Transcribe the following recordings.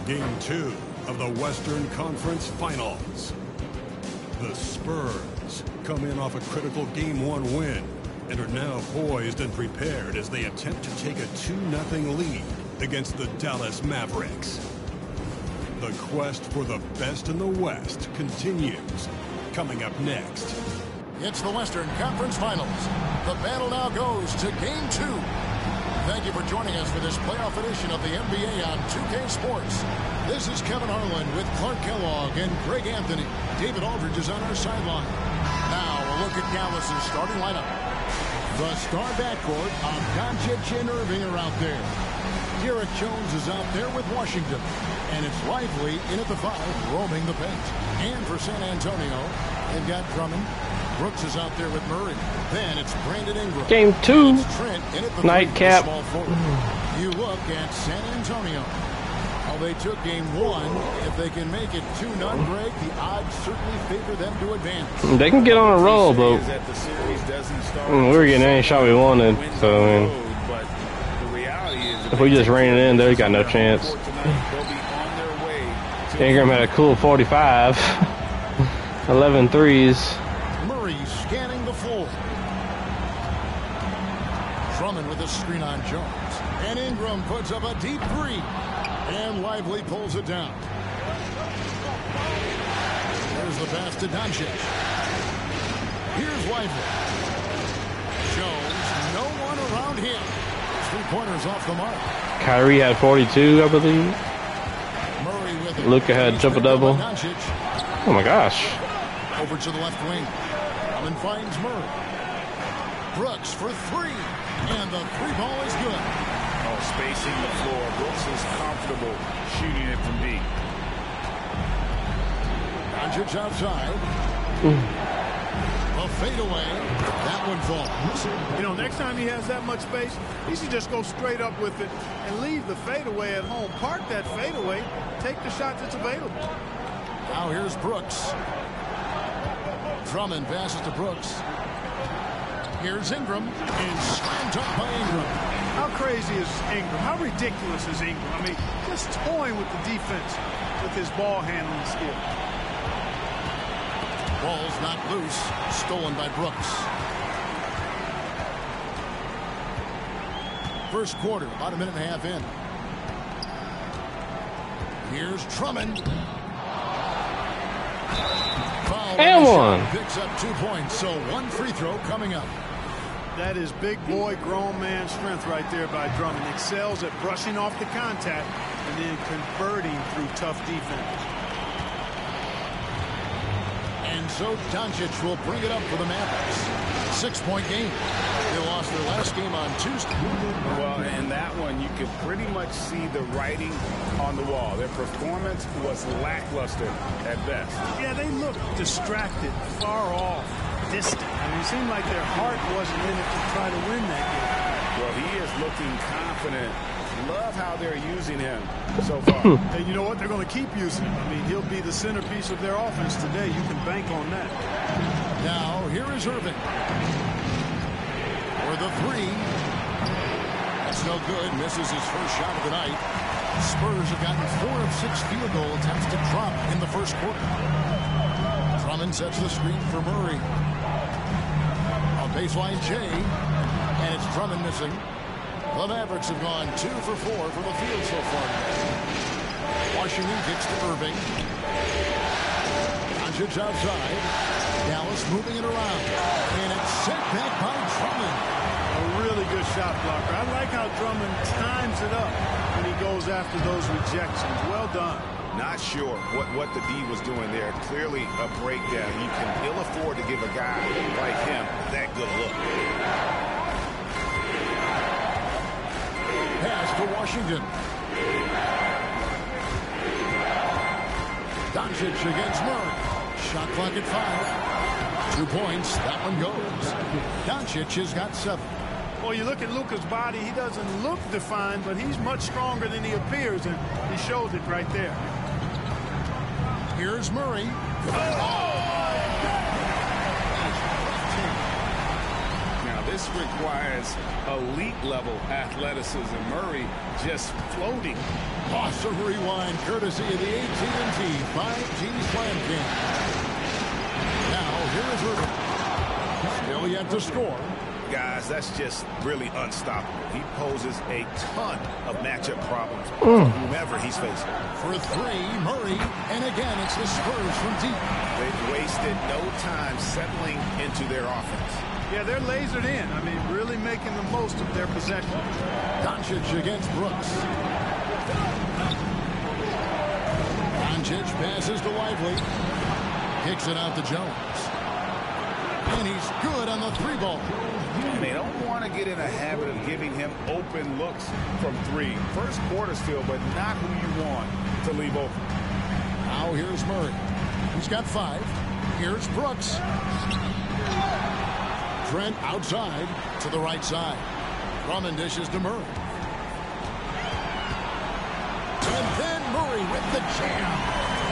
Game 2 of the Western Conference Finals. The Spurs come in off a critical Game 1 win and are now poised and prepared as they attempt to take a 2-0 lead against the Dallas Mavericks. The quest for the best in the West continues. Coming up next. It's the Western Conference Finals. The battle now goes to Game 2. Thank you for joining us for this playoff edition of the NBA on 2K Sports. This is Kevin Harlan with Clark Kellogg and Greg Anthony. David Aldridge is on our sideline. Now a look at Dallas's starting lineup. The star backcourt of Doncic and Irving are out there. Derek Jones is out there with Washington. And it's Lively in at the 5, roaming the paint. And for San Antonio, they've got Drummond. Brooks is out there with Murray. Then it's Brandon Ingram. Game 2. Nightcap. You look at San Antonio. Well, they took Game 1. If they can make it 2-0, Greg, the odds certainly favor them to advance. They can get on a roll, but we were getting any shot we wanted. So, I mean, if we just ran it in, they got no chance. Ingram had a cool 45. 11 threes. Scanning the floor. Drummond with a screen on Jones. And Ingram puts up a deep 3. And Lively pulls it down. There's the pass to Doncic. Here's Lively. Jones, no one around him. 3-pointers off the mark. Kyrie had 42, I believe. Murray with it. Luka had triple-double. Oh my gosh. Over to the left wing. And finds Murray. Brooks for 3. And the 3-ball is good. Oh, spacing the floor. Brooks is comfortable shooting it from deep. Doncic outside. A fadeaway. That one falls. You know, next time he has that much space, he should just go straight up with it and leave the fadeaway at home. Park that fadeaway. Take the shot that's available. Now here's Brooks. Drummond passes to Brooks. Here's Ingram. And slammed up by Ingram. How crazy is Ingram? How ridiculous is Ingram? I mean, just toying with the defense with his ball handling skill. Ball's not loose. Stolen by Brooks. First quarter, about a minute and a half in. Here's Drummond. And one. Picks up 2 points, so 1 free throw coming up. That is big boy, grown man strength right there by Drummond. Excels at brushing off the contact and then converting through tough defense. And so Doncic will bring it up for the Mavericks. 6-point game. They lost their last game on Tuesday. Well, in that one, you could pretty much see the writing on the wall. Their performance was lackluster at best. Yeah, they looked distracted, far off, distant. I mean, it seemed like their heart wasn't in it to try to win that game. Well, he is looking confident. Love how they're using him so far. And you know what? They're going to keep using him. I mean, he'll be the centerpiece of their offense today. You can bank on that. Now, here is Irving. For the 3. That's no good. Misses his first shot of the night. Spurs have gotten 4 of 6 field goal attempts to drop in the first quarter. Drummond sets the screen for Murray. On baseline, Jay. And it's Drummond missing. The Mavericks have gone 2 for 4 from the field so far. Washington kicks to Irving. Doncic outside. Dallas moving it around. And it's sent back by Drummond. A really good shot blocker. I like how Drummond times it up when he goes after those rejections. Well done. Not sure what the D was doing there. Clearly a breakdown. You can ill afford to give a guy like him that good look. Pass to Washington. Doncic against Murray. Shot clock at 5. 2 points. That one goes. Doncic has got 7. Well, you look at Luka's body. He doesn't look defined, but he's much stronger than he appears, and he showed it right there. Here's Murray. Now, this This requires elite-level athleticism. Murray just floating. Awesome rewind, courtesy of the AT&T 5G Slam King. Now, here is Irving. Still yet to score. Guys, that's just really unstoppable. He poses a ton of matchup problems for whomever he's facing. For three, Murray, and again, it's the Spurs from deep. They've wasted no time settling into their offense. Yeah, they're lasered in. I mean, really making the most of their possession. Doncic against Brooks. Doncic passes to Lively. Kicks it out to Jones. And he's good on the three ball. And they don't want to get in a habit of giving him open looks from three. First quarter still, but not who you want to leave open. Now here's Murray. He's got 5. Here's Brooks. Trent outside to the right side. Drummond dishes to Murray. And then Murray with the jam.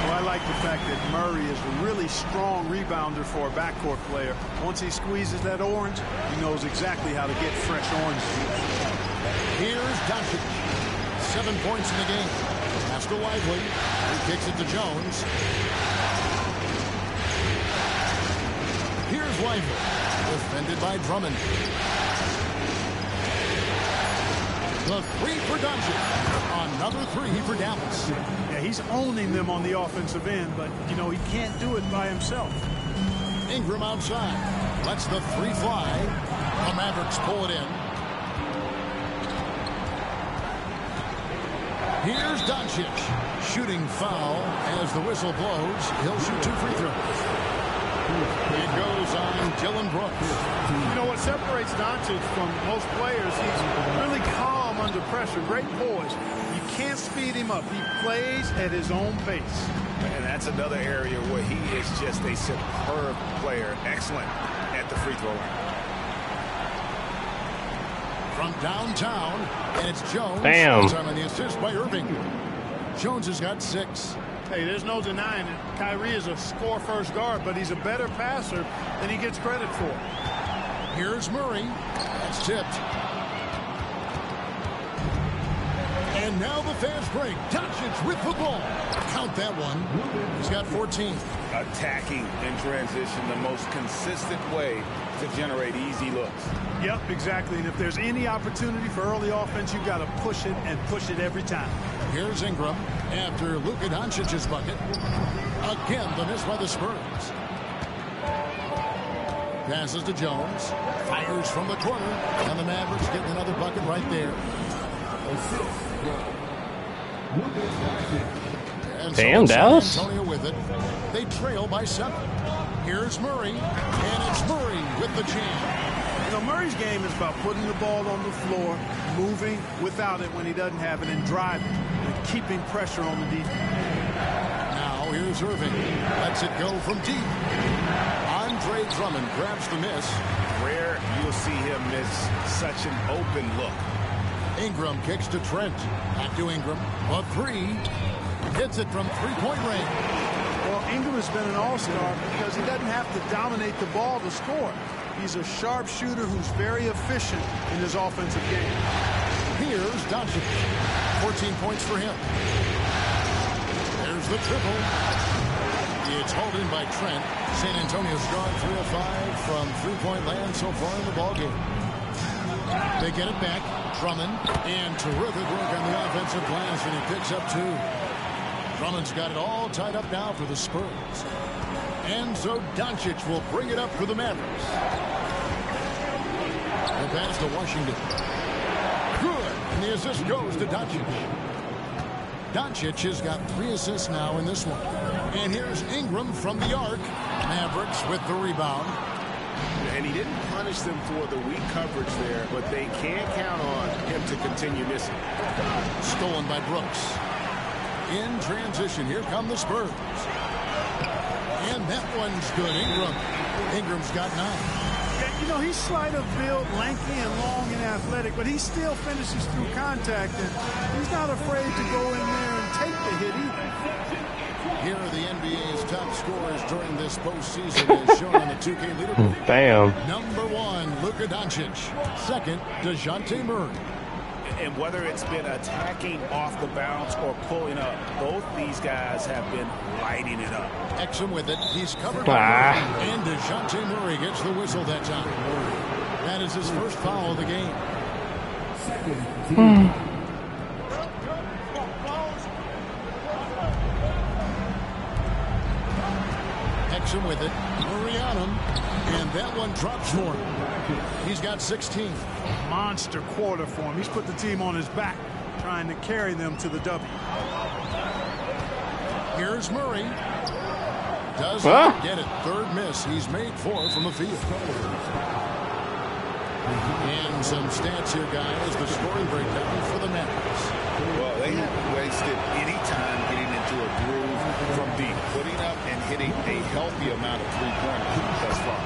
Well, I like the fact that Murray is a really strong rebounder for a backcourt player. Once he squeezes that orange, he knows exactly how to get fresh orange. Here's Doncic. 7 points in the game. Pass to Lively. He kicks it to Jones. Here's Lively. Defended by Drummond. The three for Doncic. Another three for Dallas. Yeah, he's owning them on the offensive end, but, you know, he can't do it by himself. Ingram outside. Lets the three fly. The Mavericks pull it in. Here's Doncic. Shooting foul as the whistle blows. He'll shoot 2 free throws. It goes on Dylan Brooks. You know what separates Doncic from most players? He's really calm under pressure. Great poise. You can't speed him up. He plays at his own pace. And that's another area where he is just a superb player. Excellent at the free throw line. From downtown, and it's Jones. Damn. Time on the assist by Irving. Jones has got 6. Hey, there's no denying it. Kyrie is a score-first guard, but he's a better passer than he gets credit for. Here's Murray. That's tipped. And now the fast break. Doncic with the ball. Count that one. He's got 14. Attacking in transition, the most consistent way to generate easy looks. Yep, exactly. And if there's any opportunity for early offense, you've got to push it and push it every time. Here's Ingram after Luka Doncic's bucket. Again, the miss by the Spurs. Passes to Jones. Fires from the corner. And the Mavericks getting another bucket right there. And damn, so Dallas. San Antonio with it. They trail by 7. Here's Murray. And it's Murray with the jam. You know, Murray's game is about putting the ball on the floor, moving without it when he doesn't have it, and driving, and keeping pressure on the defense. Now here's Irving. Lets it go from deep. Andre Drummond grabs the miss. Rare you'll see him miss such an open look. Ingram kicks to Trent. Back to Ingram. A 3. Hits it from 3-point range. Well, Ingram has been an all-star because he doesn't have to dominate the ball to score. He's a sharp shooter who's very efficient in his offensive game. Here's Doncic. 14 points for him. There's the triple. It's hauled in by Trent. San Antonio's gone 3 of 5 from 3-point land so far in the ballgame. They get it back. Drummond. And terrific work on the offensive glass, and he picks up 2. Drummond's got it all tied up now for the Spurs. And so Doncic will bring it up for the Mavericks. The pass to Washington. Good. And the assist goes to Doncic. Doncic has got 3 assists now in this one. And here's Ingram from the arc. Mavericks with the rebound. And he didn't punish them for the weak coverage there, but they can't count on him to continue missing. Stolen by Brooks. In transition, here come the Spurs. And that one's good. Ingram's got 9. Yeah, you know, he's slight of build, lanky and long and athletic, but he still finishes through contact, and he's not afraid to go in there and take the hit either. Here are the NBA's top scorers during this postseason as shown on the 2K leaderboard. Damn. Number 1, Luka Doncic. Second, DeJounte Murray. And whether it's been attacking off the bounce or pulling up, both these guys have been lighting it up. Exum with it. He's covered by Murray. And DeJounte Murray gets the whistle that time. That is his first foul of the game. Exum with it. Murray on him. And that one drops for him. He's got 16. Monster quarter for him. He's put the team on his back, trying to carry them to the W. Here's Murray. Does not get it. Third miss. He's made 4 from the field. And some stats here, guys. The scoring breakdown for the Mavericks. Well, they haven't wasted any time getting into a groove from deep, putting up and hitting a healthy amount of three-pointers thus far.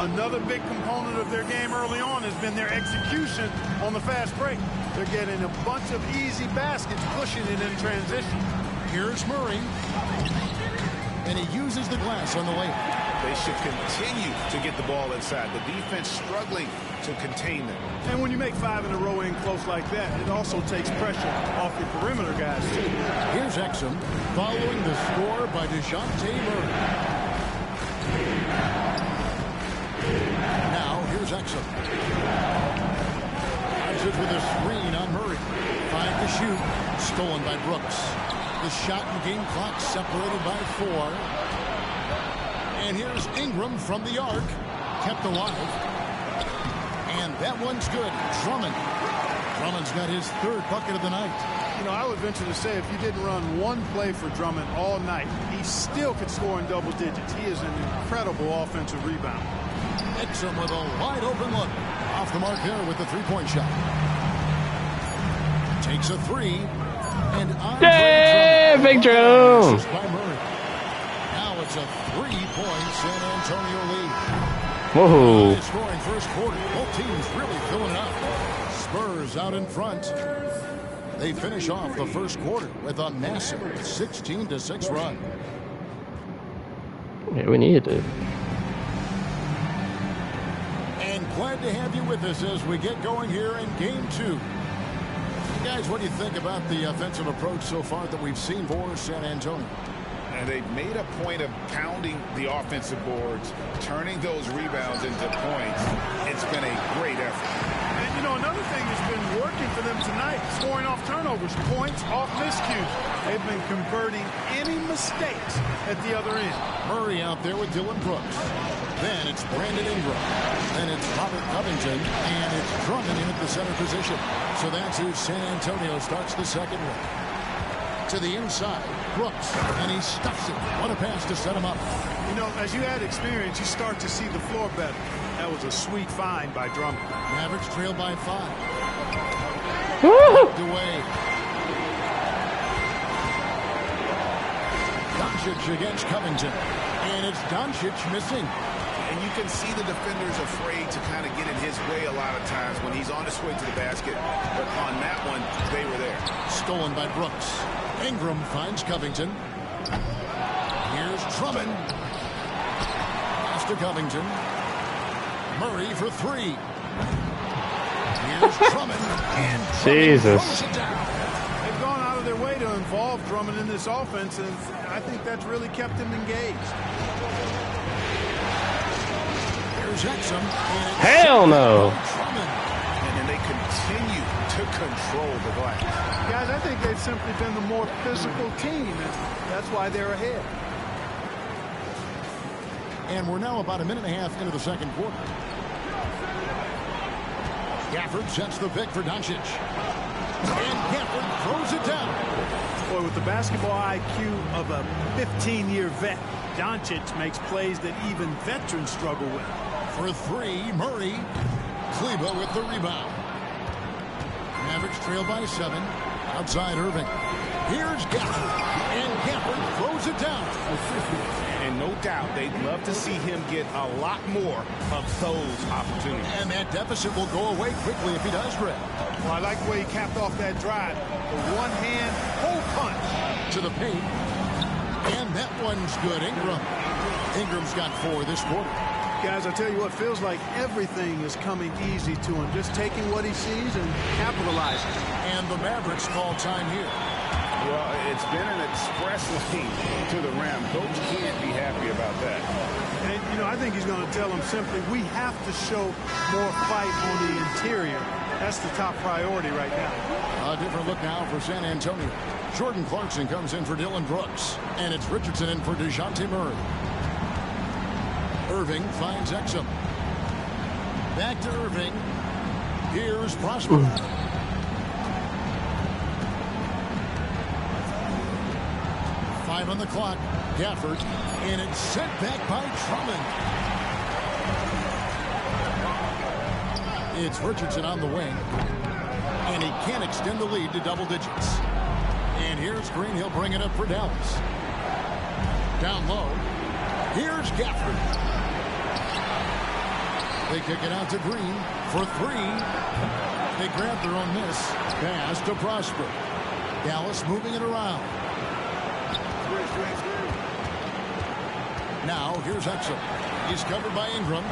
Another big component of their game early on has been their execution on the fast break. They're getting a bunch of easy baskets, pushing it in transition. Here's Murray. And he uses the glass on the layup. They should continue to get the ball inside. The defense struggling to contain them. And when you make 5 in a row in close like that, it also takes pressure off your perimeter guys, too. Here's Exum following the score by DeJounte Murray. Now, here's Exum. Exit with a screen on Murray. 5 to shoot. Stolen by Brooks. The shot and game clock separated by 4. And here's Ingram from the arc. Kept alive. And that one's good. Drummond's got his 3rd bucket of the night. You know, I would venture to say if you didn't run one play for Drummond all night, he still could score in double digits. He is an incredible offensive rebounder. Exum with a wide open look. Off the mark here with the 3-point shot. Takes a 3. And yeah, Big Drum. Now it's a 3-point San Antonio lead. Whoa. Scoring first quarter. Both teams really filling it up. Spurs out in front. They finish off the first quarter with a massive 16-6 run. Yeah, we needed it. And glad to have you with us as we get going here in game 2. Guys, what do you think about the offensive approach so far that we've seen for San Antonio? And they've made a point of pounding the offensive boards, turning those rebounds into points. It's been a great effort. And, you know, another thing that's been working for them tonight, scoring off turnovers, points off miscues. They've been converting any mistakes at the other end. Murray out there with Dylan Brooks. Then it's Brandon Ingram. Then it's Robert Covington. And it's Drummond in at the center position. So that's who San Antonio starts the second with. To the inside, Brooks, and he stuffs it. What a pass to set him up. You know, as you add experience, you start to see the floor better. That was a sweet find by Drummond. Mavericks trail by 5. Knocked away. Doncic against Covington. And it's Doncic missing. And you can see the defenders afraid to kind of get in his way a lot of times when he's on his way to the basket. But on that one, they were there. Stolen by Brooks. Ingram finds Covington. Here's Drummond. Pass to Covington. Murray for 3. Here's Drummond. And Jesus. throws it down. They've gone out of their way to involve Drummond in this offense, and I think that's really kept him engaged. Exum, hell no. And then they continue to control the glass. Guys, I think they've simply been the more physical team, and that's why they're ahead. And we're now about a minute and a half into the second quarter. Gafford sets the pick for Doncic. And Gafford throws it down. Boy, with the basketball IQ of a 15-year vet, Doncic makes plays that even veterans struggle with. For 3, Murray. Kleba with the rebound. Mavericks trail by 7. Outside Irving. Here's Gafford. And Gafford throws it down. And no doubt they'd love to see him get a lot more of those opportunities. And that deficit will go away quickly if he does grab. Well, I like the way he capped off that drive. The one-hand pull punch. To the paint. And that one's good. Ingram's got 4 this quarter. Guys, I tell you what, feels like everything is coming easy to him. Just taking what he sees and capitalizing. And the Mavericks call time here. Well, it's been an express lane to the rim. Coach can't be happy about that. And, you know, I think he's going to tell him simply, we have to show more fight on the interior. That's the top priority right now. A different look now for San Antonio. Jordan Clarkson comes in for Dylan Brooks. And it's Richardson in for DeJounte Murray. Irving finds Exum. Back to Irving. Here's Prosper. 5 on the clock. Gafford. And it's sent back by Drummond. It's Richardson on the wing. And he can't extend the lead to double digits. And here's Green. He'll bring it up for Dallas. Down low. Here's Gafford. They kick it out to Green for 3. They grab their own miss. Pass to Prosper. Dallas moving it around. Now here's Exum. He's covered by Ingram.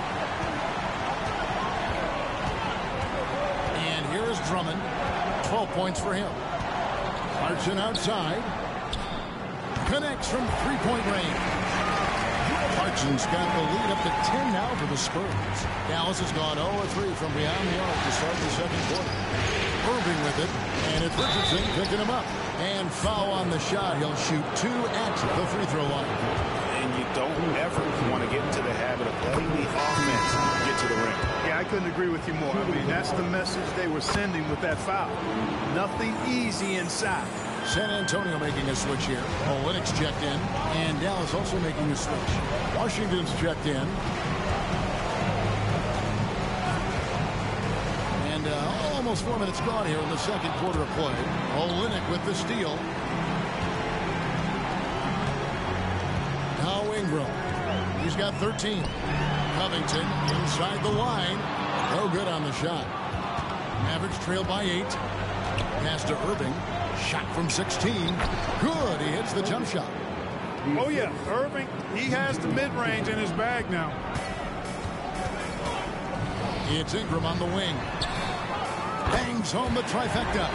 And here is Drummond. 12 points for him. Clarkson outside. Connects from 3-point range. Clarkson's got the lead up to 10 now for the Spurs. Dallas has gone 0-3 from beyond the arc to start the second quarter. Irving with it, and it's Richardson picking him up. And foul on the shot. He'll shoot 2 at the free throw line. And you don't ever want to get into the habit of letting the offense get to the rim. Yeah, I couldn't agree with you more. I mean, that's the message they were sending with that foul. Nothing easy inside. San Antonio making a switch here. Olynyk's checked in, and Dallas also making a switch. Washington's checked in. And almost 4 minutes gone here in the second quarter of play. Olynyk with the steal. Now Ingram. He's got 13. Covington inside the line. No good on the shot. Mavericks trail by 8. Pass to Irving. Shot from 16. Good. He hits the jump shot. Oh, yeah. Irving, he has the mid-range in his bag now. It's Ingram on the wing. Bangs home the trifecta.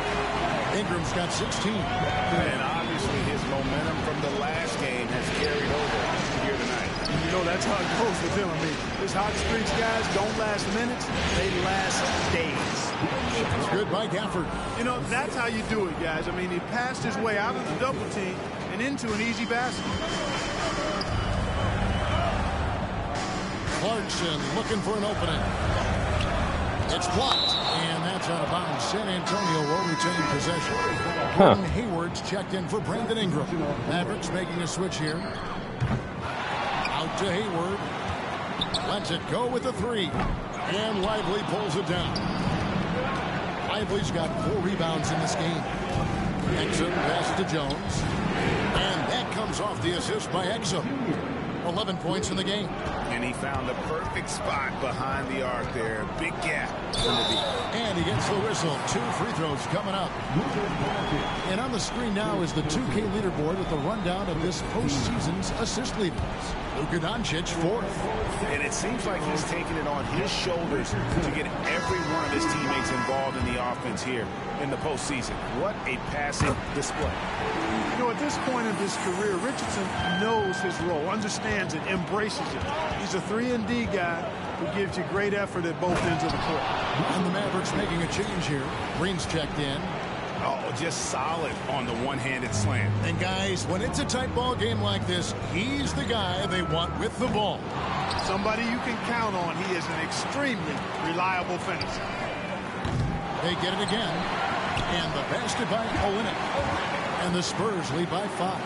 Ingram's got 16. And obviously his momentum from the last game has carried over here tonight. You know, that's how it goes with him. I mean, his hot streaks, guys, don't last minutes. They last days. It's good by Gafford. You know, that's how you do it, guys. I mean, he passed his way out of the double team and into an easy basket. Clarkson looking for an opening. It's blocked, and that's out of bounds. San Antonio will retain possession. Gordon Hayward's checked in for Brandon Ingram. Mavericks making a switch here. Out to Hayward. Lets it go with the 3. And Lively pulls it down. Lively's got 4 rebounds in this game. Exum passes to Jones. And that comes off the assist by Exum. 11 points in the game. And he found the perfect spot behind the arc there. Big gap in the deep. And he gets the whistle. 2 free throws coming up. And on the screen now is the 2K leaderboard with the rundown of this postseason's assist leaders. Luka Doncic 4th. And it seems like he's taking it on his shoulders to get every one of his teammates involved in the offense here in the postseason. What a passing display. You know, at this point in his career, Richardson knows his role, understands it, embraces it. He's a 3-and-D guy who gives you great effort at both ends of the court. And the Mavericks making a change here. Green's checked in. Oh, just solid on the one-handed slam. And guys, when it's a tight ball game like this, he's the guy they want with the ball. Somebody you can count on. He is an extremely reliable finisher. They get it again. And the basket by Olynyk. And the Spurs lead by 5.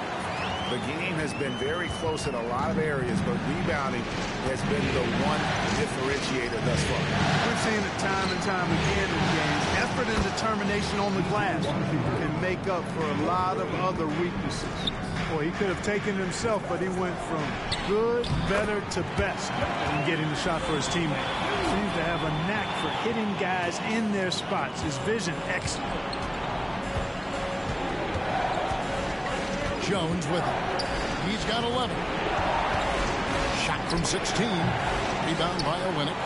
The game has been very close in a lot of areas, but rebounding has been the one differentiator thus far. We've seen it time and time again in games. Effort and determination on the glass can make up for a lot of other weaknesses. Boy, he could have taken it himself, but he went from good, better to best in getting the shot for his teammate. Seems to have a knack for hitting guys in their spots. His vision, excellent. Jones with it. He's got 11. Shot from 16. Rebound by Olynyk.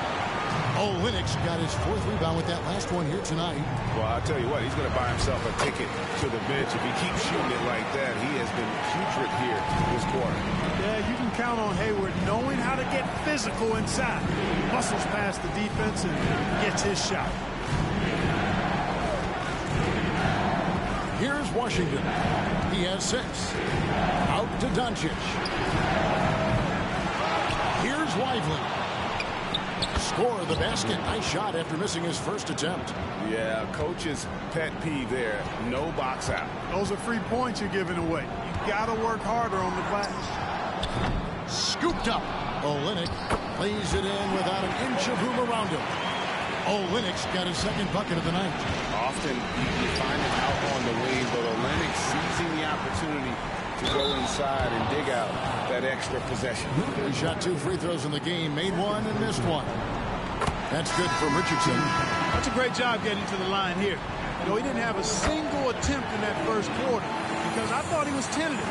Olynyk's got his 4th rebound with that last one here tonight. Well, I'll tell you what, he's going to buy himself a ticket to the bench. If he keeps shooting it like that, he has been putrid here this quarter. Yeah, you can count on Hayward knowing how to get physical inside. Muscles past the defense and gets his shot. Here's Washington. He has 6. Out to Doncic. Here's Lively. Score the basket. Nice shot after missing his first attempt. Yeah, coach's pet peeve there. No box out. Those are free points you're giving away. You got to work harder on the glass. Scooped up. Olynyk plays it in without an inch of room around him. Olynyk's got his 2nd bucket of the night. Often you find it out on the wing, but Olynyk seizing the opportunity to go inside and dig out that extra possession. He shot 2 free throws in the game, made 1 and missed 1. That's good from Richardson. That's a great job getting to the line here. You know, he didn't have a single attempt in that first quarter because I thought he was tentative.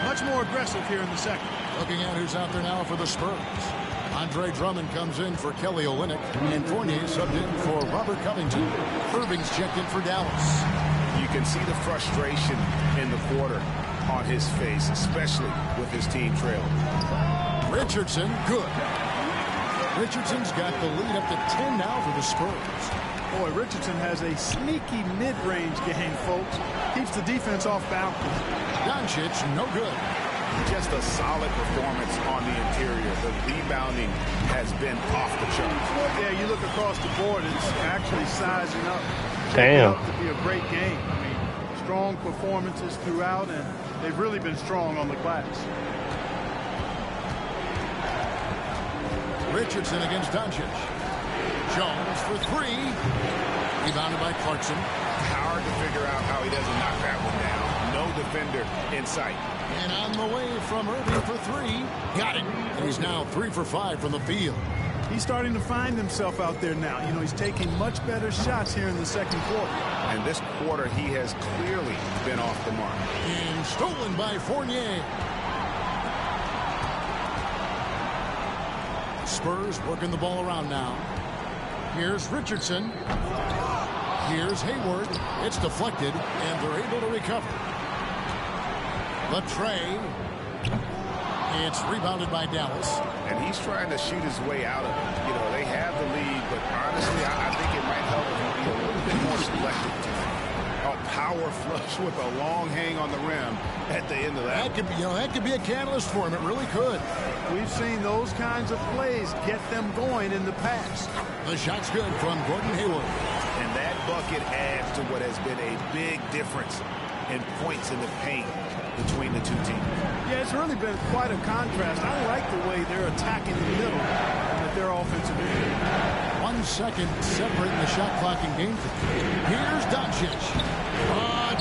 Much more aggressive here in the second. Looking at who's out there now for the Spurs. Andre Drummond comes in for Kelly Olynyk, and Fournier subbed in for Robert Covington. Irving's checked in for Dallas. You can see the frustration in the quarter on his face, especially with his team trailing. Richardson, good. Richardson's got the lead up to 10 now for the Spurs. Boy, Richardson has a sneaky mid-range game, folks. Keeps the defense off balance. Doncic, no good. Just a solid performance on the interior. The rebounding has been off the charts. Yeah, you look across the board, it's actually sizing up. Damn. Up to be a great game. I mean, strong performances throughout, and they've really been strong on the glass. Richardson against Doncic. Jones for 3. Rebounded by Clarkson. Hard to figure out how he doesn't knock that one down. No defender in sight. And on the way from Irving for 3. Got it. And he's now 3 for 5 from the field. He's starting to find himself out there now. You know, he's taking much better shots here in the second quarter. And this quarter, he has clearly been off the mark. And stolen by Fournier. Spurs working the ball around now. Here's Richardson. Here's Hayward. It's deflected, and they're able to recover. Latrey. It's rebounded by Dallas. And he's trying to shoot his way out of it. You know, they have the lead, but honestly, I think it might help him be a little bit more selective tonight. A power flush with a long hang on the rim at the end of that. That could be a catalyst for him. It really could. We've seen those kinds of plays get them going in the past. The shot's good from Gordon Hayward. And that bucket adds to what has been a big difference in points in the paint between the two teams. Yeah, it's really been quite a contrast. I like the way they're attacking the middle with their offensive end. 1 second separating the shot clock in game 3. Here's Doncic.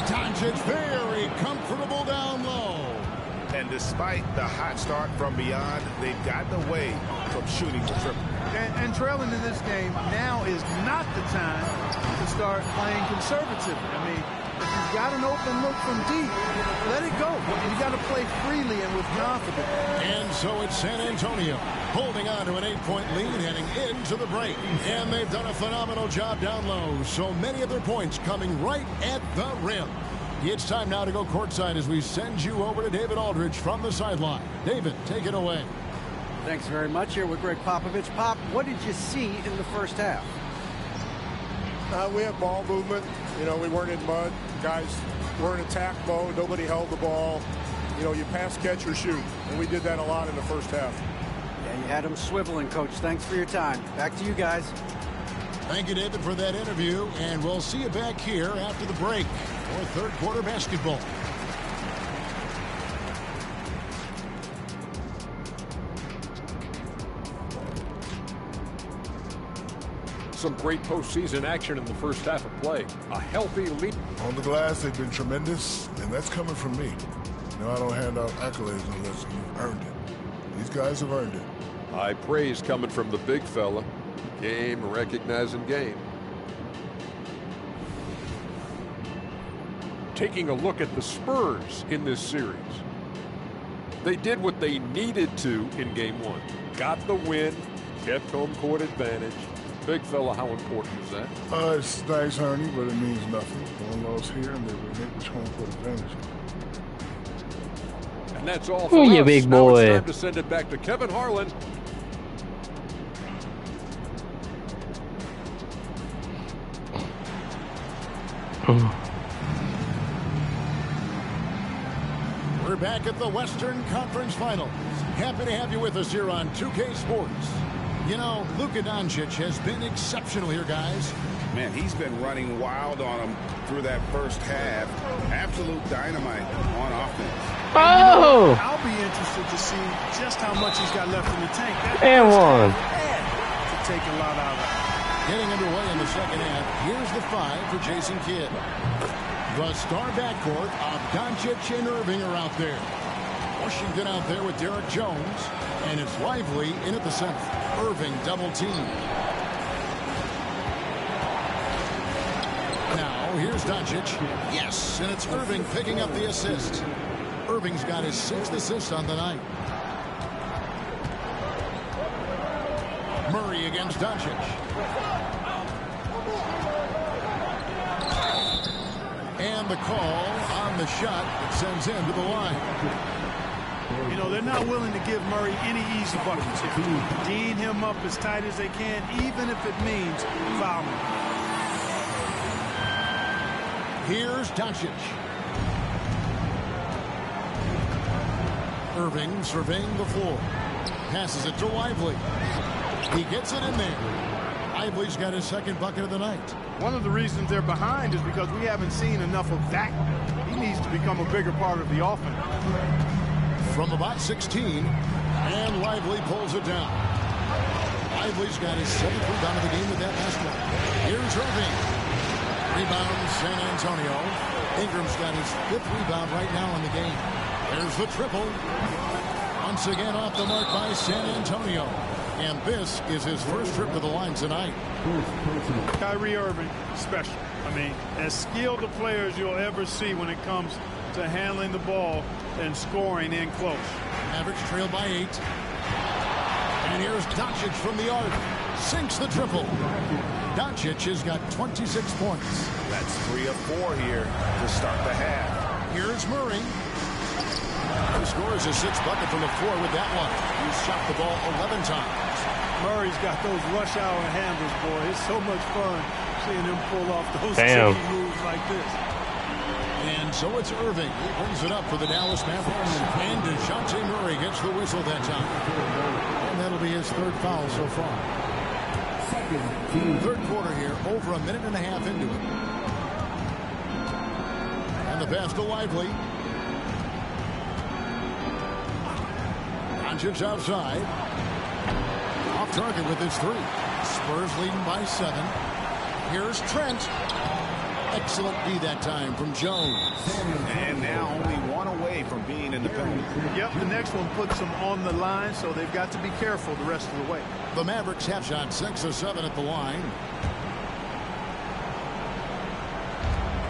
Doncic very comfortable down low. And despite the hot start from beyond, they've gotten away from shooting the triple. And trailing in this game, now is not the time to start playing conservatively. I mean, if you've got an open look from deep, let it go. You got to play freely and with confidence. And so it's San Antonio holding on to an 8-point lead heading into the break. And they've done a phenomenal job down low. So many of their points coming right at the rim. It's time now to go courtside as we send you over to David Aldridge from the sideline. David, take it away. Thanks very much. Here with Greg Popovich. Pop, what did you see in the first half? We had ball movement. You know, we weren't in mud. Guys were in attack mode. Nobody held the ball. You know, you pass, catch, or shoot. And we did that a lot in the first half. Yeah, you had them swiveling, Coach. Thanks for your time. Back to you guys. Thank you, David, for that interview. And we'll see you back here after the break for third quarter basketball. Some great postseason action in the first half of play. A healthy lead. On the glass, they've been tremendous, and that's coming from me. You know, I don't hand out accolades unless you've earned it. These guys have earned it. High praise coming from the big fella. Game recognizing game. Taking a look at the Spurs in this series. They did what they needed to in game one. Got the win, kept home court advantage. Big fella, how important is that? It's nice, honey, but it means nothing. One loss here, and they relinquish home court advantage. And that's all for Ooh, us. you big Now boy. it's time to send it back to Kevin Harlan. We're back at the Western Conference Finals. Happy to have you with us here on 2K Sports. You know, Luka Doncic has been exceptional here, guys. Man, he's been running wild on him through that first half. Absolute dynamite on offense. Oh! I'll be interested to see just how much he's got left in the tank. And one. To take a lot out of it. Getting underway in the second half. Here's the 5 for Jason Kidd. The star backcourt of Doncic and Irving are out there. Washington out there with Derek Jones. And it's Lively in at the center. Irving double team. Now here's Doncic. Yes, and it's Irving picking up the assist. Irving's got his 6th assist on the night. Murray against Doncic. And the call on the shot that sends him to the line. You know, they're not willing to give Murray any easy buckets. If you dean him up as tight as they can, even if it means fouling. Here's Doncic. Irving surveying the floor. Passes it to Lively. He gets it in there. Lively's got his 2nd bucket of the night. One of the reasons they're behind is because we haven't seen enough of that. He needs to become a bigger part of the offense. From about 16, and Lively pulls it down. Lively's got his 7th rebound of the game with that last one. Here's Irving. Rebound San Antonio. Ingram's got his 5th rebound right now in the game. There's the triple. Once again off the mark by San Antonio. And this is his first trip to the line tonight. Kyrie Irving, special. I mean, as skilled a player as you'll ever see when it comes to handling the ball and scoring in close. Mavericks trail by 8. And here's Doncic from the arc. Sinks the triple. Doncic has got 26 points. That's 3 of 4 here to start the half. Here's Murray. He scores his 6th bucket from the floor with that one. He's shot the ball 11 times. Murray's got those rush hour handles, boy. It's so much fun seeing him pull off those Damn. tricky moves like this. And so it's Irving. He brings it up for the Dallas Mavericks. And DeJounte Murray gets the whistle that time. And that'll be his 3rd foul so far. 3rd quarter here, over a minute and a half into it. And the pass to Lively. Doncic outside. Off target with his 3. Spurs leading by 7. Here's Trent. Excellent D that time from Jones. And now only 1 away from being in the penalty. Yep, the next one puts them on the line, so they've got to be careful the rest of the way. The Mavericks have shot 6 of 7 at the line.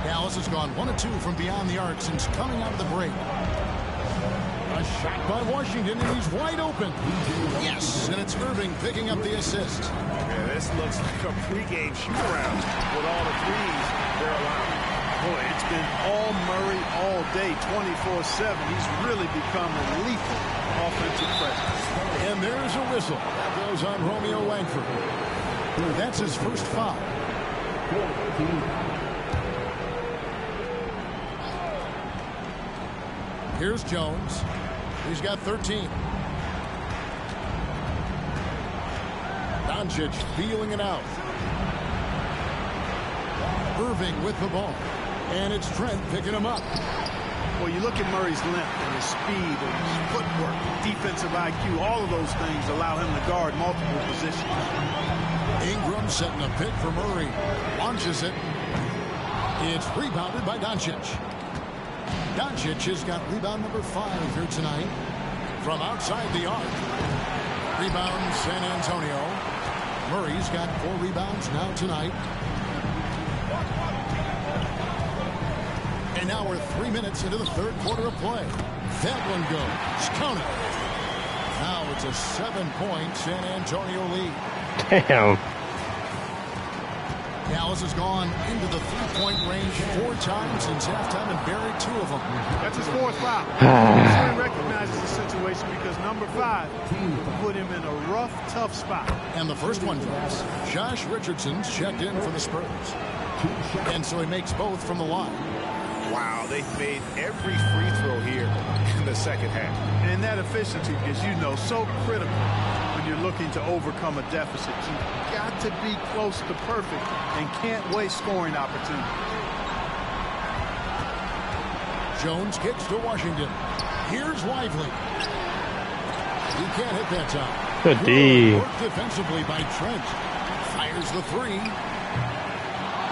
Dallas has gone 1 of 2 from beyond the arc since coming out of the break. A shot by Washington, and he's wide open. Yes, and it's Irving picking up the assist. Yeah, this looks like a pregame shoot-around with all the threes they're allowing. Boy, it's been all Murray all day, 24/7. He's really become a lethal offensive presence. And there's a whistle. That goes on Romeo Langford. That's his first foul. Here's Jones. He's got 13. Doncic feeling it out. Irving with the ball. And it's Trent picking him up. Well, you look at Murray's length and his speed and his footwork, defensive IQ, all of those things allow him to guard multiple positions. Ingram setting a pick for Murray. Launches it. It's rebounded by Doncic. Doncic has got rebound number 5 here tonight. From outside the arc. Rebound San Antonio. Murray's got 4 rebounds now tonight. And now we're 3 minutes into the third quarter of play. That one goes. Count it. Now it's a 7-point San Antonio lead. Damn. Dallas has gone into the three-point range 4 times since halftime and buried 2 of them. That's his 4th foul. He recognizes the situation because number 5 put him in a rough, tough spot. And the first one drops. Josh Richardson's checked in for the Spurs. And so he makes both from the line. Wow, they've made every free throw here in the second half. And that efficiency is, so critical when you're looking to overcome a deficit. You've got to be close to perfect and can't waste scoring opportunities. Jones kicks to Washington. Here's Lively. He can't hit that time. Good D. Work defensively by Trent. Fires the 3.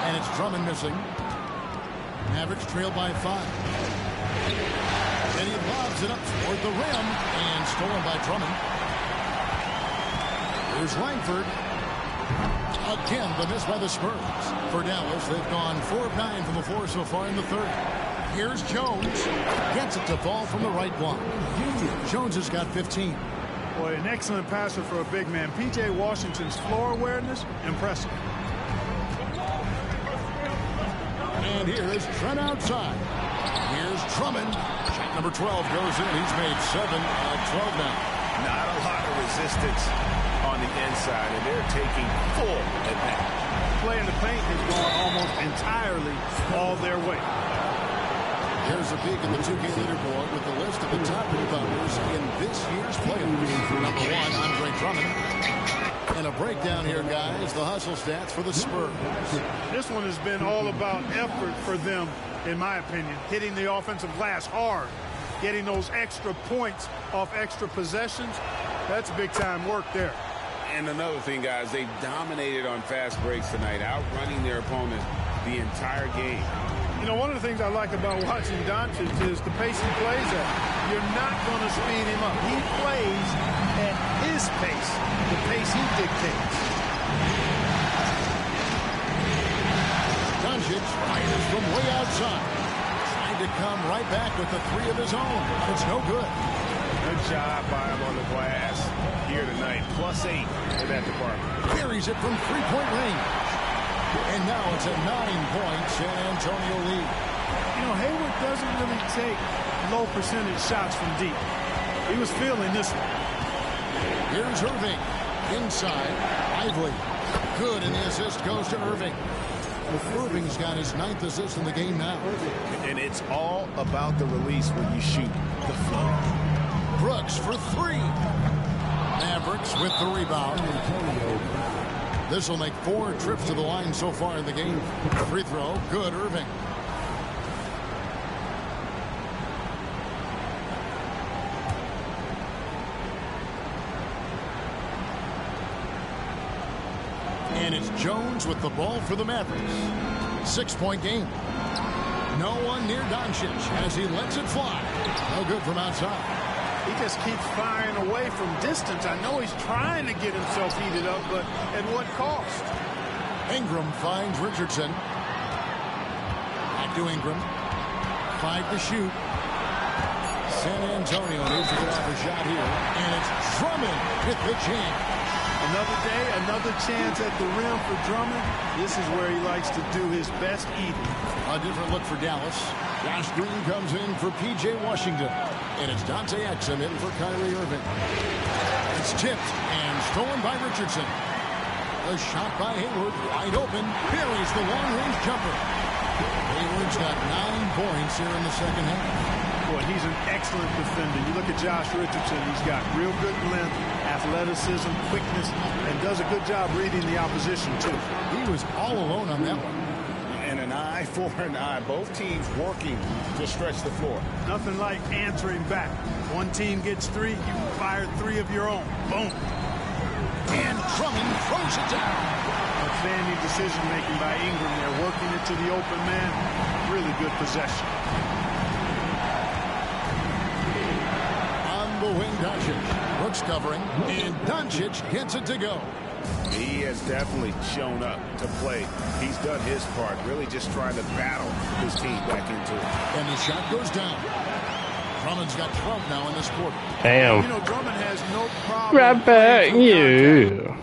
And it's Drummond missing. Mavericks trail by 5. And he lobs it up toward the rim and stolen by Drummond. Here's Langford. Again, the miss by the Spurs. For Dallas, they've gone 4 of 9 from the floor so far in the third. Here's Jones. Gets it to fall from the right block. Jones has got 15. Boy, an excellent passer for a big man. P.J. Washington's floor awareness, impressive. And here is Trent outside. Here's Drummond. Shot number 12 goes in. He's made 7 of 12 now. Not a lot of resistance on the inside, and they're taking full advantage. Play in the paint has gone almost entirely all their way. Here's a peek in the 2K leaderboard with the list of the top rebounders in this year's playoffs. Number 1, Andre Drummond. And a breakdown here, guys. The hustle stats for the Spurs. This one has been all about effort for them, in my opinion. Hitting the offensive glass hard. Getting those extra points off extra possessions. That's big-time work there. And another thing, guys, they've dominated on fast breaks tonight, outrunning their opponent the entire game. One of the things I like about watching Doncic is the pace he plays at. You're not going to speed him up. He plays at his pace, the pace he dictates. Doncic fires from way outside. Trying to come right back with the 3 of his own. It's no good. Good job by him on the glass here tonight. +8 in that department. Carries it from 3-point range. And now it's a 9-point San Antonio lead. Hayward doesn't really take low percentage shots from deep. He was feeling this one. Here's Irving. Inside. Lively. Good, and the assist goes to Irving. Irving's got his 9th assist in the game now. And it's all about the release when you shoot the flow. Brooks for 3. Mavericks with the rebound. This will make 4 trips to the line so far in the game. Free throw. Good, Irving. And it's Jones with the ball for the Mavericks. 6-point game. No one near Doncic as he lets it fly. No good from outside. He just keeps firing away from distance. I know he's trying to get himself heated up, but at what cost? Ingram finds Richardson. Back to Ingram. 5 to shoot. San Antonio needs to get off a shot here. And it's Drummond with the chance. Another day, another chance at the rim for Drummond. This is where he likes to do his best eating. A different look for Dallas. Josh Green comes in for P.J. Washington. And it's Dante Exum in for Kyrie Irving. It's tipped and stolen by Richardson. A shot by Hayward, wide open, buries the long-range jumper. Hayward's got 9 points here in the second half. Boy, he's an excellent defender. You look at Josh Richardson, he's got real good length, athleticism, quickness, and does a good job reading the opposition, too. He was all alone on that one. And an eye for an eye. Both teams working to stretch the floor. Nothing like answering back. One team gets 3, you fire 3 of your own. Boom. And Drummond throws it down. Outstanding decision-making by Ingram there, working it to the open man. Really good possession. On the wing, Doncic. Brooks covering, and Doncic gets it to go. He has definitely shown up to play. He's done his part, really just trying to battle his team back into it. And the shot goes down. Drummond's got 12 now in this quarter. Damn. You know, Drummond has no problem. Right back, you.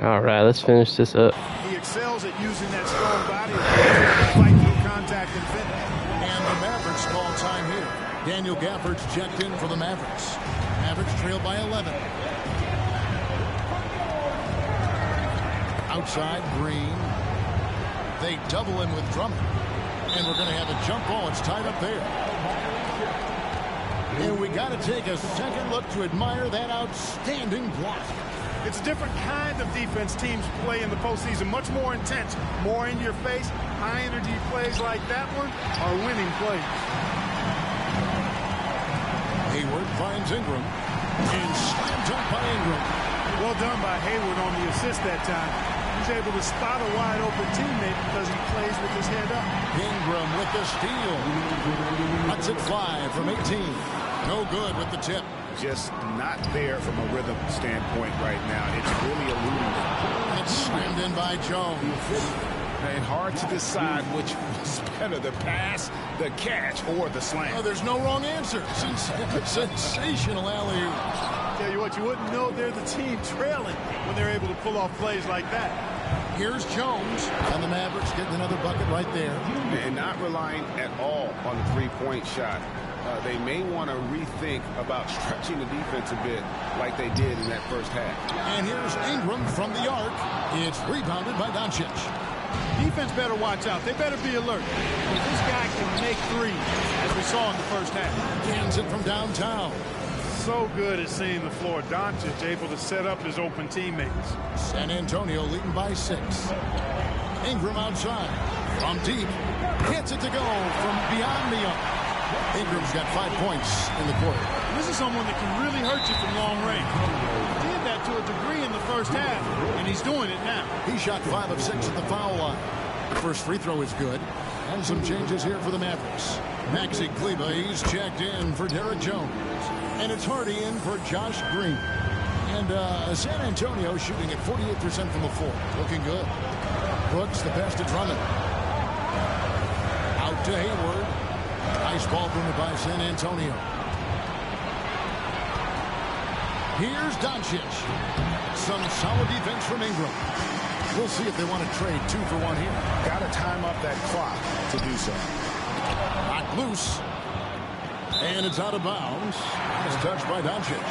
All right, let's finish this up. He excels at using that strong body to fight through contact and finish. And the Mavericks call time here. Daniel Gafford's checked in for the Mavericks. Mavericks trail by 11. Outside, Green. They double him with Drummond. And we're going to have a jump ball. It's tied up there. And we got to take a second look to admire that outstanding block. It's a different kind of defense teams play in the postseason. Much more intense, more in your face. High energy plays like that one are winning plays. Hayward finds Ingram. And slam dunk by Ingram. Well done by Hayward on the assist that time. He's able to spot a wide open teammate because he plays with his head up. Ingram with the steal. That's it 5 from 18. No good with the tip. Just not there from a rhythm standpoint right now. It's really eluding. And it's slammed in by Jones. And hard to decide which was better, the pass, the catch, or the slam. Oh, there's no wrong answer. Sensational alley-oop. Tell you what, you wouldn't know they're the team trailing when they're able to pull off plays like that. Here's Jones, and the Mavericks getting another bucket right there. And not relying at all on the three-point shot. They may want to rethink about stretching the defense a bit like they did in that first half. And here's Ingram from the arc. It's rebounded by Doncic. Defense better watch out. They better be alert. This guy can make threes, as we saw in the first half. Cans it from downtown. So good at seeing the floor. Doncic able to set up his open teammates. San Antonio leading by 6. Ingram outside. From deep. Gets it to go from beyond the arc. Ingram's got 5 points in the quarter. This is someone that can really hurt you from long range. He did that to a degree in the first half, and he's doing it now. He shot 5 of 6 at the foul line. The first free throw is good. And some changes here for the Mavericks. Maxi Kleba, he's checked in for Derek Jones. And it's Hardy in for Josh Green. And San Antonio shooting at 48% from the floor. Looking good. Brooks, the pass to Drummond. Out to Hayward. Nice ball movement by San Antonio. Here's Doncic. Some solid defense from Ingram. We'll see if they want to trade 2 for 1 here. Got to time up that clock to do so. Knocked loose. And it's out of bounds. It's touched by Doncic.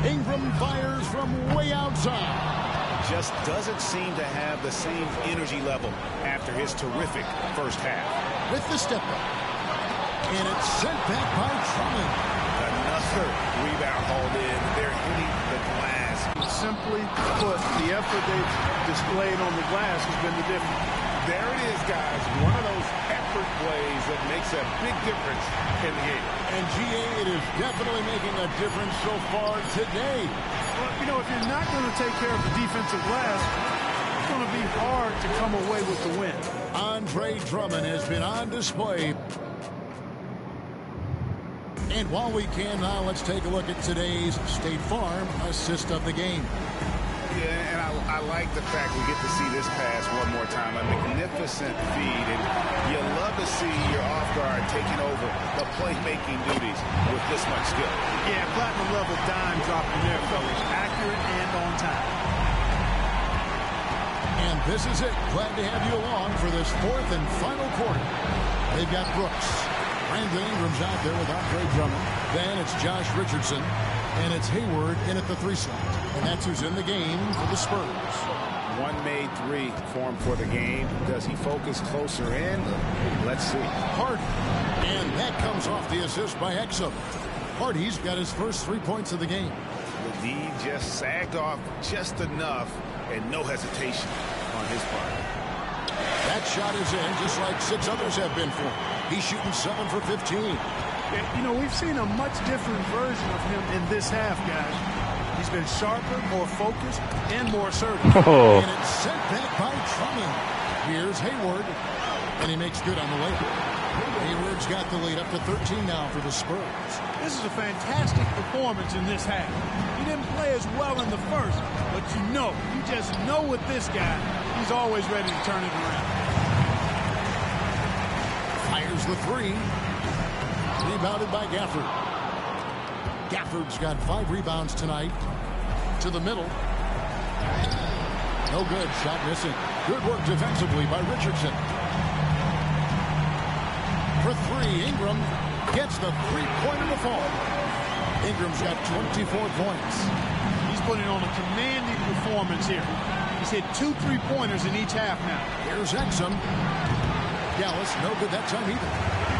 Ingram fires from way outside. Just doesn't seem to have the same energy level after his terrific first half. With the step up. And it's sent back by Drummond. Another rebound hauled in. They're hitting the glass. Simply put, the effort they've displayed on the glass has been the difference. There it is, guys. One of those effort plays that makes a big difference in the game. And GA, it is definitely making a difference so far today. Well, you know, if you're not going to take care of the defensive glass, it's going to be hard to come away with the win. Andre Drummond has been on display. And while we can now, let's take a look at today's State Farm assist of the game. Yeah, and I like the fact we get to see this pass one more time. A magnificent feed, and you love to see your off guard taking over the playmaking duties with this much skill. Yeah, platinum level dime dropping there, fellas. Accurate and on time. And this is it. Glad to have you along for this 4th and final quarter. They've got Brooks. Brandon Ingram's out there with Andre Drummond. Then it's Josh Richardson. And it's Hayward in at the 3 slot. And that's who's in the game for the Spurs. One made 3 for him for the game. Does he focus closer in? Let's see. Hardy. And that comes off the assist by Exo. Hardy's got his first 3 points of the game. The D just sagged off just enough and no hesitation on his part. That shot is in just like 6 others have been for him. He's shooting 7 for 15. You know, we've seen a much different version of him in this half, guys. He's been sharper, more focused, and more assertive. And it's sent back by Drummond. Here's Hayward, and he makes good on the layup. Hayward's got the lead up to 13 now for the Spurs. This is a fantastic performance in this half. He didn't play as well in the first, but you just know with this guy, he's always ready to turn it around. Fires the three. Rebounded by Gafford. Gafford's got 5 rebounds tonight. To the middle. No good. Shot missing. Good work defensively by Richardson. For 3, Ingram gets the three-pointer to fall. Ingram's got 24 points. He's putting on a commanding performance here. He's hit 2 3-pointers in each half now. Here's Exum. Dallas, no good that time either.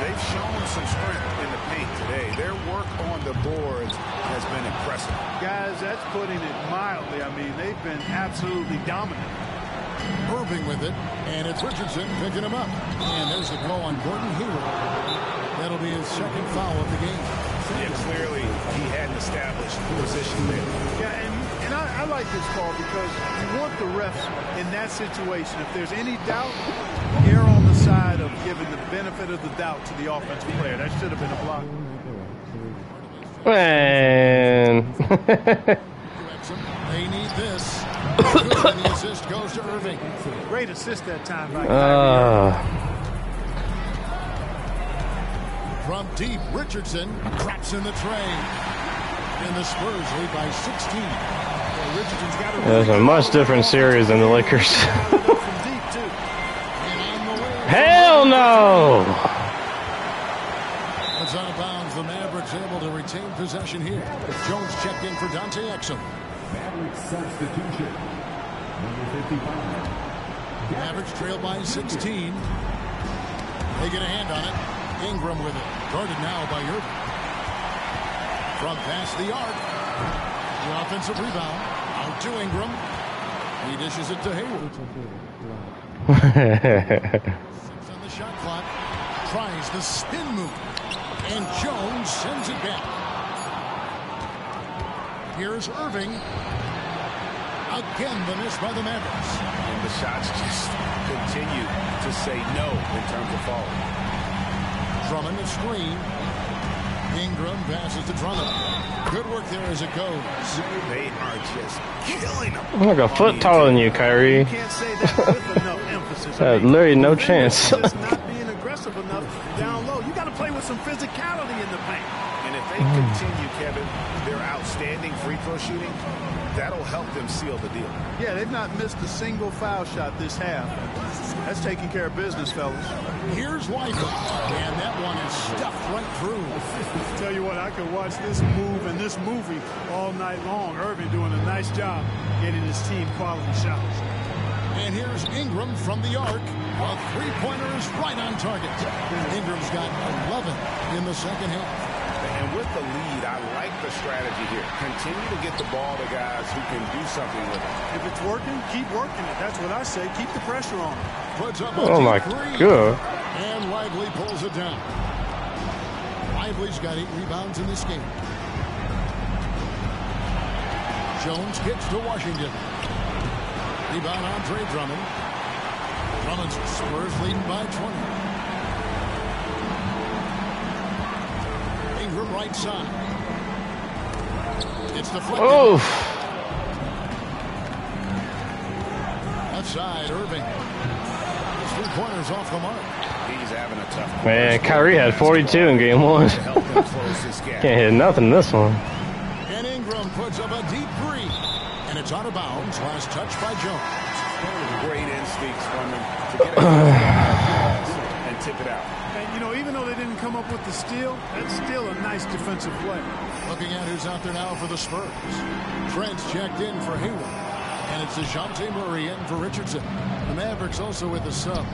They've shown some strength in the paint today. Their work on the boards has been impressive. Guys, that's putting it mildly. I mean, they've been absolutely dominant. Irving with it, and it's Richardson picking him up. And there's the blow on Gordon Hayward. That'll be his second foul of the game. Yeah, clearly he hadn't established position there. Yeah, and I like this call because you want the refs in that situation. If there's any doubt, err on the side of giving the benefit of the doubt to the offensive player. That should have been a block. Man. They need this. And the assist goes to Irving. Great assist that time by Kyrie. From deep, Richardson traps in the tray. And the Spurs lead by 16. Well, Richardson's got It was a much different series than the Lakers. Hell no! It's out of bounds. The Mavericks able to retain possession here. Jones checked in for Dante Exum. Mavericks substitution. Number 55. Mavericks trail by 16. They get a hand on it. Ingram with it. Guarded now by Irving. From past the arc. The offensive rebound. Out to Ingram. He dishes it to Hayward. 6 on the shot clock. Tries the spin move. And Jones sends it back. Here's Irving. Again, the miss by the Mavericks. And the shots just continue to say no in terms of falling. Drummond the screen. Ingram passes to Drummond. Good work there as it goes. They are just killing them. I'm like a foot taller than you, Kyrie. You can't say that with enough emphasis. Literally no chance. Just not being aggressive enough down low. You got to play with some physicality in the paint. And if they continue, Kevin, their outstanding free throw shooting, that'll help them seal the deal. Yeah, they've not missed a single foul shot this half. That's taking care of business, fellas. Here's White. And that one is stuffed right through. Tell you what, I could watch this move and this movie all night long. Irving doing a nice job getting his team quality shots. And here's Ingram from the arc. A three-pointer is right on target. Ingram's got 11 in the second half. And with the lead, I like the strategy here. Continue to get the ball to guys who can do something with it. If it's working, keep working it. That's what I say. Keep the pressure on. Puts up Oh my God. And Lively pulls it down. Lively's got 8 rebounds in this game. Jones gets to Washington. Rebound Andre Drummond. Drummond's Spurs leading by 20. Ingram right side. It's deflected. Oh. Left side, Irving. His 3-pointers off the mark. He's having a tough Man, Kyrie had 42 in game 1. Can't hit nothing in this one. And Ingram puts up a deep 3. And it's out of bounds. Last touch by Jones. Great instincts from him to get it and tip it out. And, you know, even though they didn't come up with the steal, that's still a nice defensive play. Looking at who's out there now for the Spurs. Trent's checked in for Hayward. And it's DeJounte Murray in for Richardson. The Mavericks also with the sub.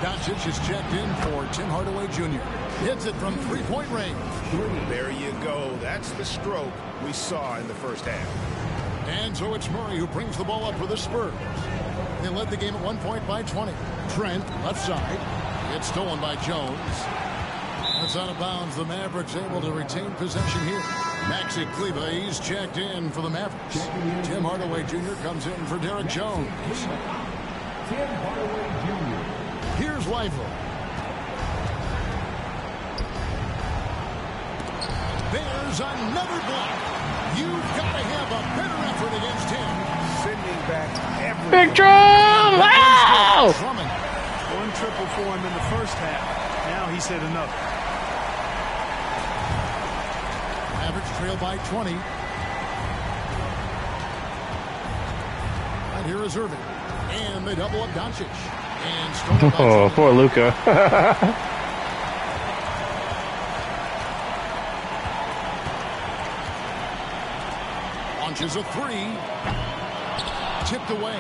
Doncic is checked in for Tim Hardaway Jr. Hits it from three-point range. There you go. That's the stroke we saw in the first half. And so it's Murray who brings the ball up for the Spurs. They led the game at 1 point by 20. Trent, left side. It's stolen by Jones. That's out of bounds. The Mavericks able to retain possession here. Maxi Kleber, he's checked in for the Mavericks. Tim Hardaway Jr. comes in for Derek Jones. Tim Hardaway Jr. Here's Lively. There's another block. You've got to have a better effort against him. Sending back Big drum! Wow! Drummond. 1 triple for him in the first half. Now he's hit another. Mavericks trail by 20. And here is Irving. And they double up Doncic. And stolen by Oh, poor Luka. launches a three. Tipped away.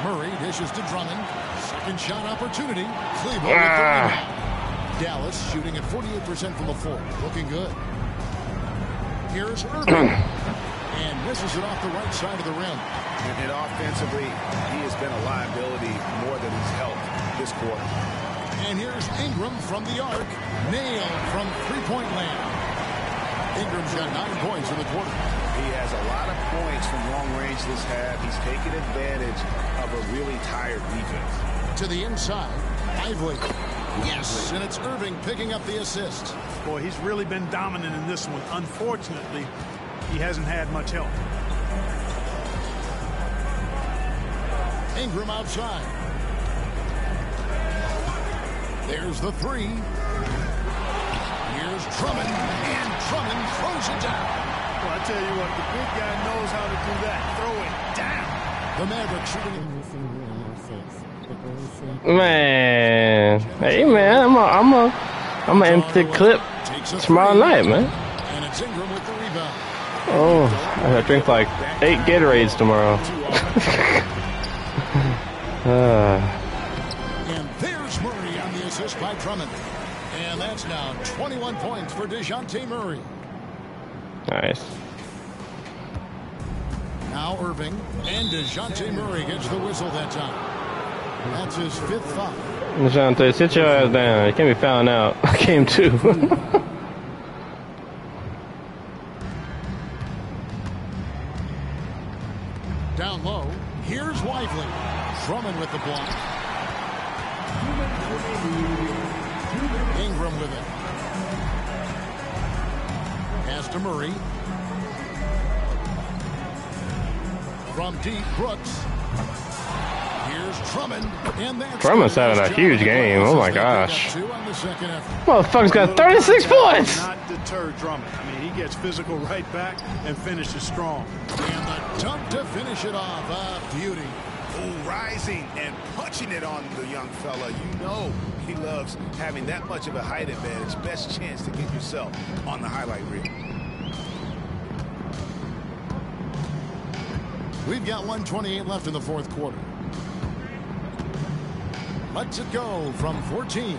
Murray dishes to Drummond. Second shot opportunity. Cleveland with the rebound. Dallas shooting at 48% from the floor. Looking good. Here's Irving. And misses it off the right side of the rim. And offensively, he has been a liability more than he's helped this quarter. And here's Ingram from the arc. Nailed from three-point land. Ingram's got 9 points in the quarter. He has a lot of points from long range this half. He's taken advantage of a really tired defense. To the inside, Lively. Yes, and it's Irving picking up the assist. Boy, he's really been dominant in this one. Unfortunately, he hasn't had much help. Ingram outside. There's the three. Here's Drummond, and Drummond throws it down. Well, I tell you what, the big guy knows how to do that. Throw it down. The Mavericks shooting. Man, hey man, I'm a empty clip tomorrow night, man. And it's Ingram with the rebound. Oh, I gotta drink like 8 Gatorades tomorrow. And there's Murray on the assist by Drummond. And that's now 21 points for DeJounte Murray. Nice. Now Irving, and DeJounte Murray gets the whistle that time. That's his 5th foul. DeJounte, sit your ass down. You can't be found out. I came too. Down low, here's Lively. Drummond with the block. Ingram with it. Pass to Murray. From deep, Brooks. Here's Drummond. And that's Drummond's having a huge game. Oh my gosh. Motherfucker's got 36 points. Not deter Drummond. I mean, he gets physical right back and finishes strong. And the dunk to finish it off. Beauty. Oh, rising and punching it on the young fella. You know he loves having that much of a height advantage. Best chance to get yourself on the highlight reel. We've got 1:28 left in the 4th quarter. Lets it go from 14.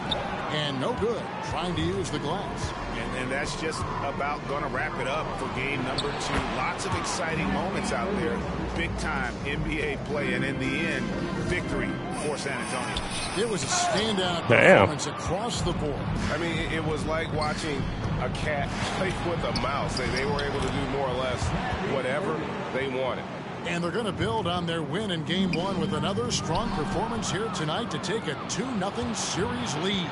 And no good. Trying to use the glass. And that's just about going to wrap it up for game number 2. Lots of exciting moments out there. Big-time NBA play. And in the end, victory for San Antonio. It was a standout performance across the board. I mean, it was like watching a cat play with a mouse. They were able to do more or less whatever they wanted. And they're going to build on their win in Game 1 with another strong performance here tonight to take a 2-0 series lead.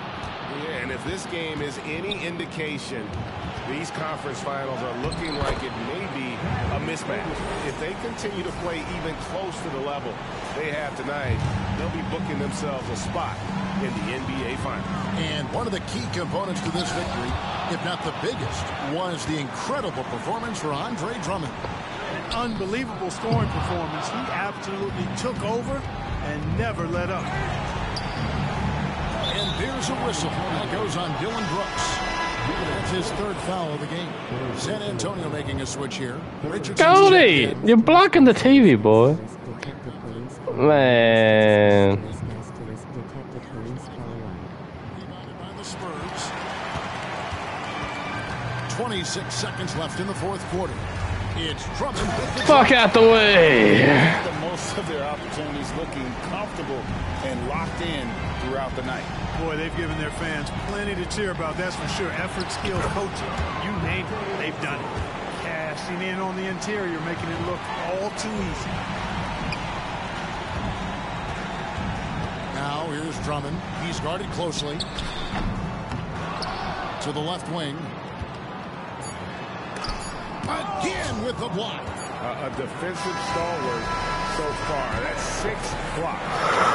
Yeah, and if this game is any indication, these conference finals are looking like it may be a mismatch. If they continue to play even close to the level they have tonight, they'll be booking themselves a spot in the NBA Finals. And one of the key components to this victory, if not the biggest, was the incredible performance for Andre Drummond. An unbelievable scoring performance. He absolutely took over and never let up. And there's a whistle. That goes on Dylan Brooks. That's his 3rd foul of the game. San Antonio making a switch here. Cody, you're blocking the TV, boy. Man. Rebounded by the Spurs. 26 seconds left in the 4th quarter. It's Drummond. Fuck out the way. The most of their opportunities looking comfortable and locked in throughout the night. Boy, they've given their fans plenty to cheer about, that's for sure. Effort, skill, coaching, you name it, they've done it. Cashing in on the interior, making it look all too easy. Now here's Drummond. He's guarded closely. To the left wing. Again with the block. A defensive stalwart so far. That's 6 blocks.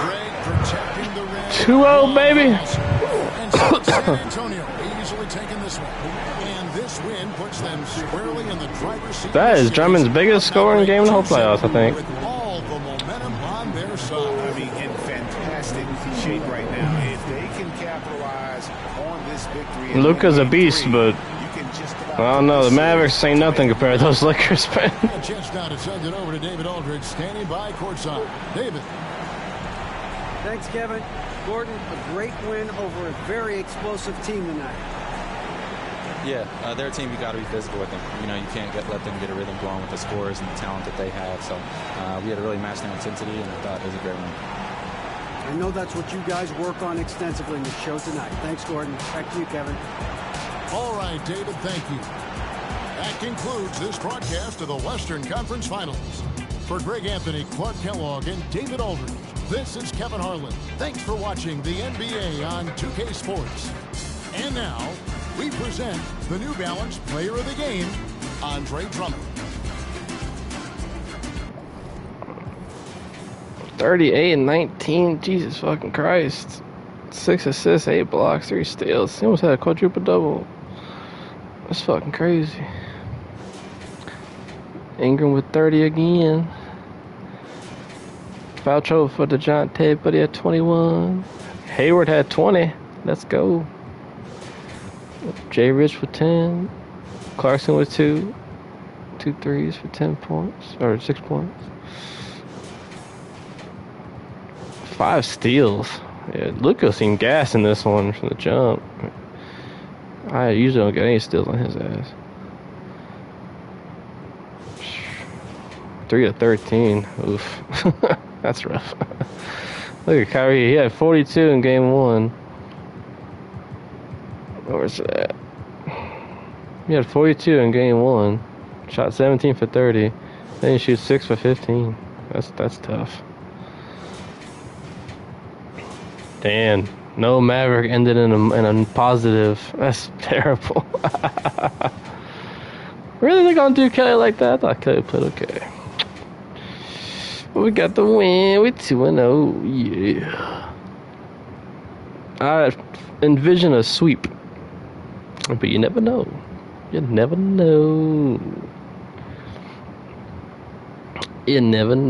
Greg protecting the rim. 2-0, baby. And so San Antonio easily taking this one. And this win puts them squarely in the driver's seat. That is Drummond's biggest scoring game in the whole playoffs, I think. With all the momentum on their side. I mean, in fantastic shape right now. If they can capitalize on this victory. Luka's a beast, but I don't know. The Mavericks ain't nothing compared to those Lakers, man. A chance now to send it over to David Aldridge, standing by courtside. David. Thanks, Kevin. Gordon, a great win over a very explosive team tonight. Yeah, they're a team you got to be physical with them. You know, you can't let them get a rhythm going with the scores and the talent that they have. So we had to really match their intensity, and I thought it was a great win. I know that's what you guys work on extensively in the show tonight. Thanks, Gordon. Back to you, Kevin. All right, David, thank you. That concludes this broadcast of the Western Conference Finals. For Greg Anthony, Clark Kellogg, and David Aldridge, this is Kevin Harlan. Thanks for watching the NBA on 2K Sports. And now, we present the New Balance Player of the Game, Andre Drummond. 38 and 19. Jesus fucking Christ. 6 assists, 8 blocks, 3 steals. He almost had a quadruple double. That's fucking crazy. Ingram with 30 again. Foul trouble for DeJounte, but he had 21. Hayward had 20. Let's go. Jay Rich with 10. Clarkson with 2. 2 threes for 10 points. Or 6 points. 5 steals. Yeah, Luka seemed gas in this one from the jump. I usually don't get any steals on his ass. 3 of 13. Oof. That's rough. Look at Kyrie. He had 42 in game 1. Where's that? He had 42 in game 1. Shot 17 for 30. Then he shoots 6 for 15. That's tough. Damn. No Maverick ended in a positive. That's terrible. Really, they're gonna do Kelly like that? I thought Kelly played okay. But we got the win. We're 2-0. Yeah. I envision a sweep. But you never know. You never know. You never know.